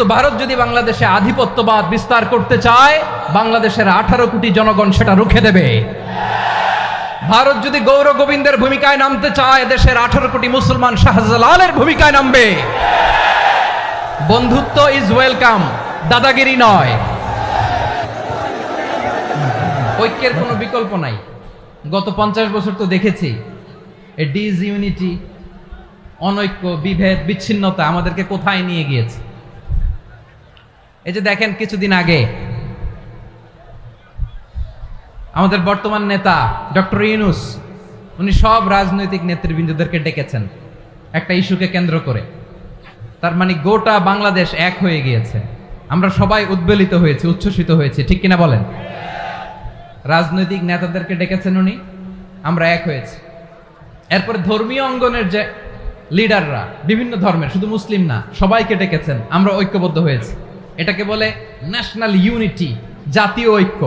তো ভারত যদি বাংলাদেশে আধিপত্যবাদ বিস্তার করতে চায়, বাংলাদেশের 18 কোটি জনগণ সেটা রুখে দেবে। ভারত যদি গৌর গোবিন্দের ভূমিকায় নামতে চায়, দেশের 18 কোটি মুসলমান শাহজালালের ভূমিকায় নামবে। বন্ধুত্ব ইজ ওয়েলকাম, দাদাগিরি নয়। ঐক্যের কোনো বিকল্প নাই। গত 50 বছর তো দেখেছি এ ডিসইউনিটি, অনৈক্য, বিভেদ, বিচ্ছিন্নতা আমাদেরকে কোথায় নিয়ে গিয়েছে। এই যে দেখেন, কিছুদিন আগে আমাদের বর্তমান নেতা ডক্টর ইউনূস, উনি সব রাজনৈতিক নেতৃবৃন্দদেরকে ডেকেছেন একটা ইস্যুকে কেন্দ্র করে। তার মানে গোটা বাংলাদেশ এক হয়ে গিয়েছে। আমরা সবাই উদ্বেলিত হয়েছি, উচ্ছ্বসিত হয়েছি, ঠিক কিনা বলেন? রাজনৈতিক নেতাদেরকে ডেকেছেন উনি, আমরা এক হয়েছি। এরপরে ধর্মীয় অঙ্গনের যে লিডাররা, বিভিন্ন ধর্মের, শুধু মুসলিম না, সবাইকে ডেকেছেন, আমরা ঐক্যবদ্ধ হয়েছি। এটাকে বলে ন্যাশনাল ইউনিটি, জাতীয় ঐক্য।